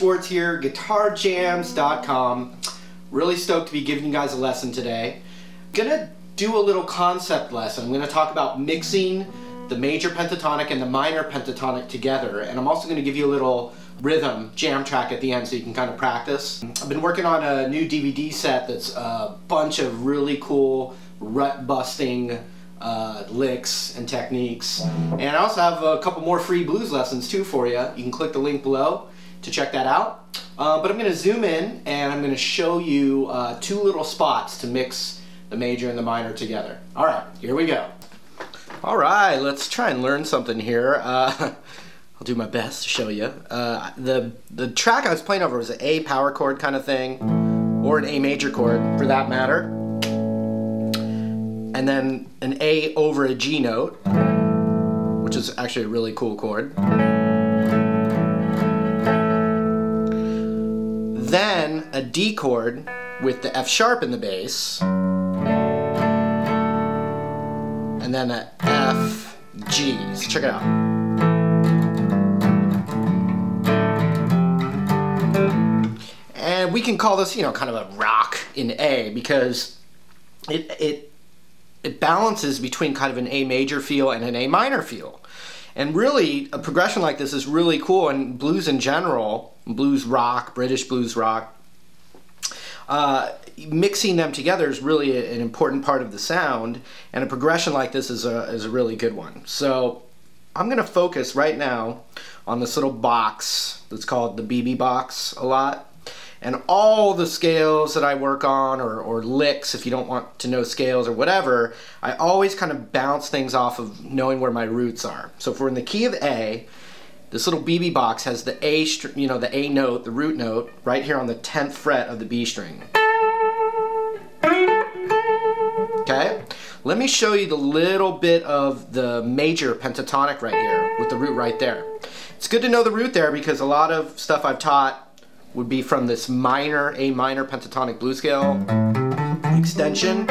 Schwartz here, GuitarJams.com. Really stoked to be giving you guys a lesson today. I'm gonna do a little concept lesson. I'm gonna talk about mixing the major pentatonic and the minor pentatonic together, and I'm also gonna give you a little rhythm jam track at the end so you can kind of practice. I've been working on a new DVD set that's a bunch of really cool rut busting licks and techniques, and I also have a couple more free blues lessons too for you. You can click the link below to check that out. But I'm going to zoom in and I'm going to show you two little spots to mix the major and the minor together. Alright, here we go. Alright, let's try and learn something here. I'll do my best to show you. The track I was playing over was an A power chord kind of thing, or an A major chord for that matter, and then an A over a G note, which is actually a really cool chord. Then a D chord with the F sharp in the bass, and then a F G. So check it out. And we can call this, you know, kind of a rock in A because it balances between kind of an A major feel and an A minor feel. And really, a progression like this is really cool, and blues in general, blues rock, British blues rock, mixing them together is really an important part of the sound, and a progression like this is a really good one. So I'm going to focus right now on this little box that's called the BB box a lot. And all the scales that I work on, or licks if you don't want to know scales or whatever, I always kind of bounce things off of knowing where my roots are. So if we're in the key of A, this little BB box has the A, you know, the A note, the root note, right here on the 10th fret of the B string. Okay? Let me show you the little bit of the major pentatonic right here with the root right there. It's good to know the root there because a lot of stuff I've taught would be from this minor, A minor pentatonic blues scale extension.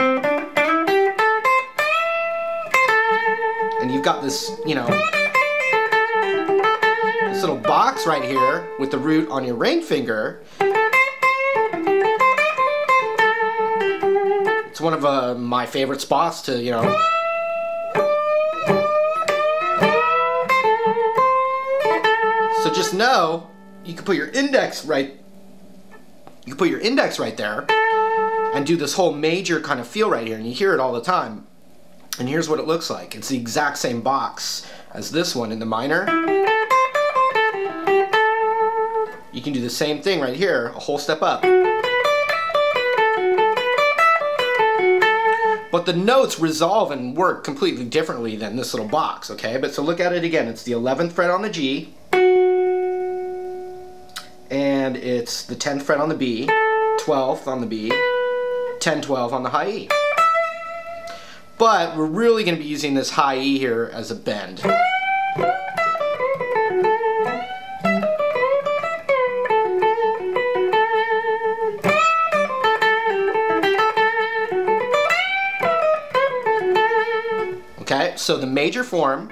And you've got this, you know, this little box right here with the root on your ring finger. It's one of my favorite spots to, you know, so just know you can put your index right. You can put your index right there and do this whole major kind of feel right here, and you hear it all the time. And here's what it looks like. It's the exact same box as this one in the minor. You can do the same thing right here, a whole step up. But the notes resolve and work completely differently than this little box, okay? But so look at it again. It's the 11th fret on the G, and it's the 10th fret on the B, 12th on the B, 10, 12 on the high E. But we're really going to be using this high E here as a bend. Okay, so the major form,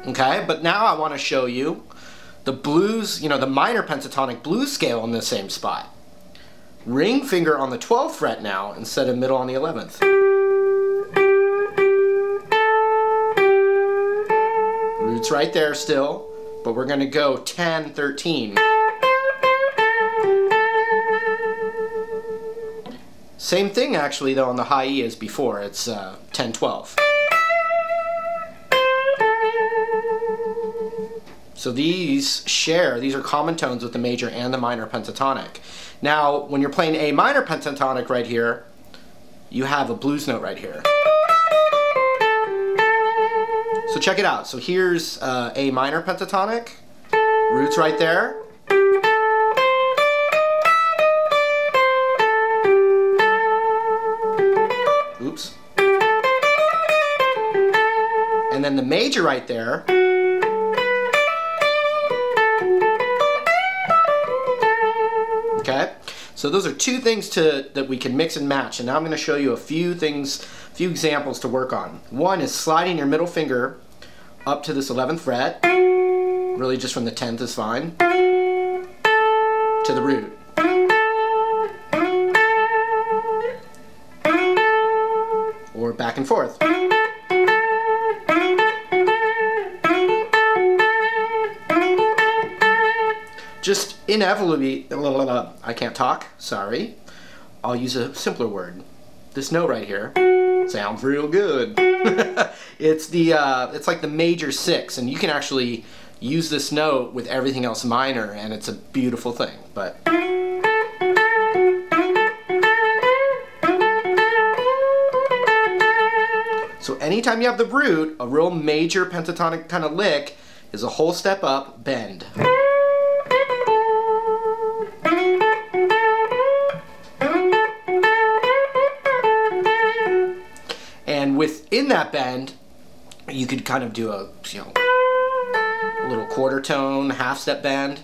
okay, but now I want to show you the blues, you know, the minor pentatonic blues scale in the same spot. Ring finger on the 12th fret now instead of middle on the 11th. Roots right there still, but we're going to go 10, 13. Same thing actually though on the high E as before, it's 10, 12. So these are common tones with the major and the minor pentatonic. Now, when you're playing A minor pentatonic right here, you have a blues note right here. So check it out. So here's A minor pentatonic, roots right there. Oops. And then the major right there. Okay, so those are two things that we can mix and match, and now I'm going to show you a few examples to work on. One is sliding your middle finger up to this 11th fret. Really just from the 10th is fine. To the root. Or back and forth. Just inevitably, I can't talk, sorry. I'll use a simpler word. This note right here sounds real good. It's like the major 6, and you can actually use this note with everything else minor, and it's a beautiful thing. But so anytime you have the root, a real major pentatonic kind of lick is a whole step up, bend. And within that bend, you could kind of do a, a little quarter tone, half step bend,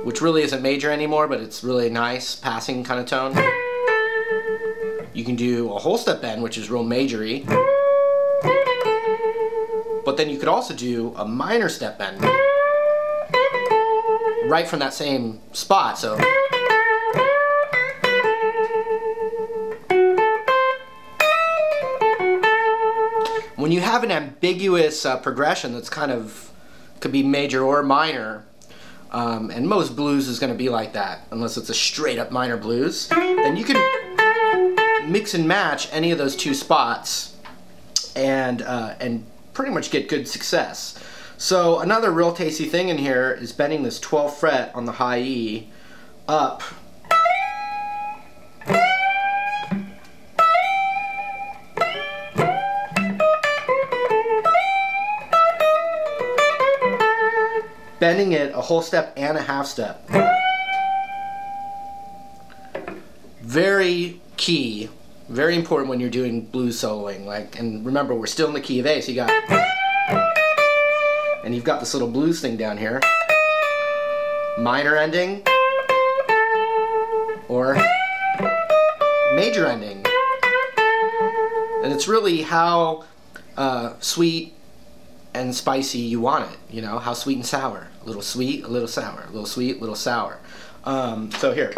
which really isn't major anymore, but it's really nice passing kind of tone. You can do a whole step bend, which is real majory, but then you could also do a minor step bend right from that same spot. So when you have an ambiguous progression that's kind of, could be major or minor, and most blues is going to be like that, unless it's a straight up minor blues, then you can mix and match any of those two spots and pretty much get good success. So another real tasty thing in here is bending this 12th fret on the high E up bending it a whole step and a half step. Very key, very important when you're doing blues soloing. And remember, we're still in the key of A, so you got, and you've got this little blues thing down here. Minor ending or major ending. And it's really how sweet and spicy you want it, how sweet and sour. A little sweet, a little sour. A little sweet, a little sour. So here.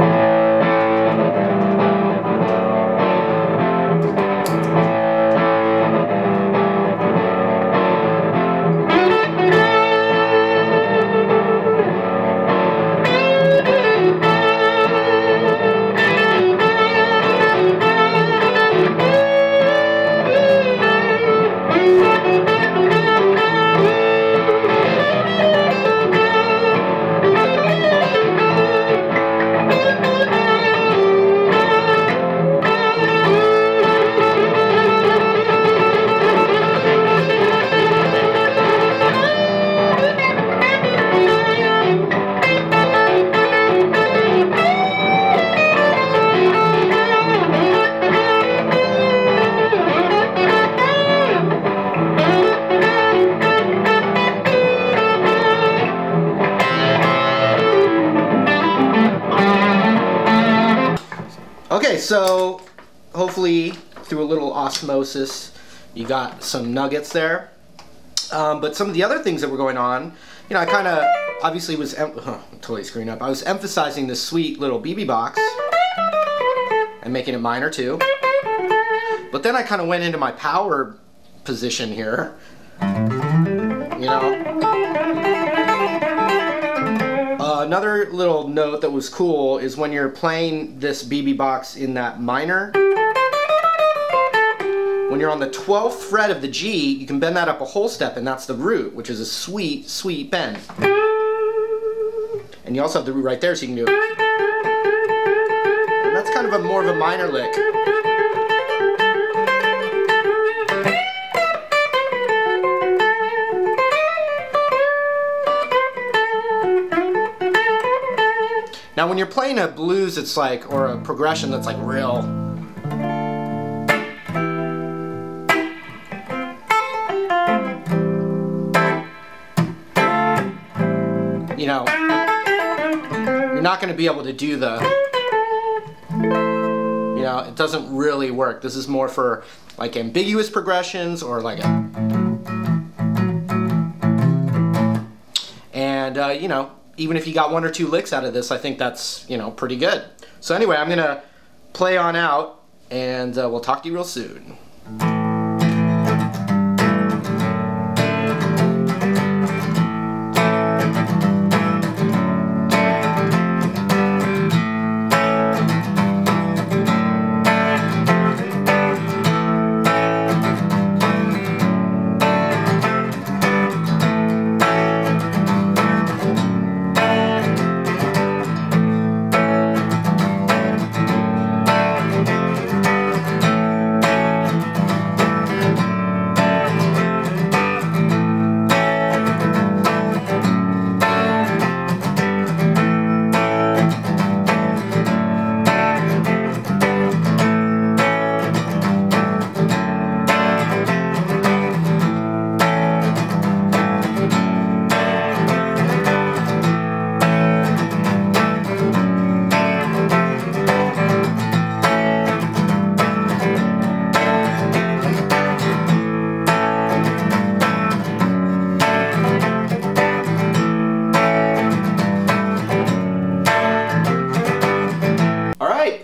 Okay, so hopefully through a little osmosis you got some nuggets there. But some of the other things that were going on, I kind of obviously was, I'm totally screwing up. I was emphasizing this sweet little BB box and making it minor too. But then I kind of went into my power position here, Another little note that was cool is when you're playing this BB box in that minor, when you're on the 12th fret of the G, you can bend that up a whole step, and that's the root, which is a sweet, sweet bend. And you also have the root right there, so you can do it. And that's kind of more of a minor lick. Now when you're playing a blues, it's like, or a progression that's like real, you're not going to be able to do the, it doesn't really work. This is more for like ambiguous progressions or like a, And, you know, even if you got 1 or 2 licks out of this, I think that's, you know, pretty good. So anyway, I'm going to play on out, and we'll talk to you real soon.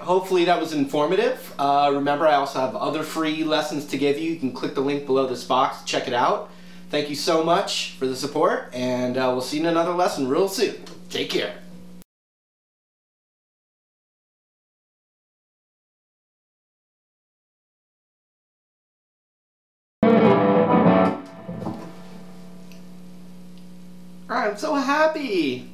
Hopefully that was informative. Remember, I also have other free lessons to give you. You can click the link below this box to check it out. Thank you so much for the support, and we'll see you in another lesson real soon. Take care. I'm so happy.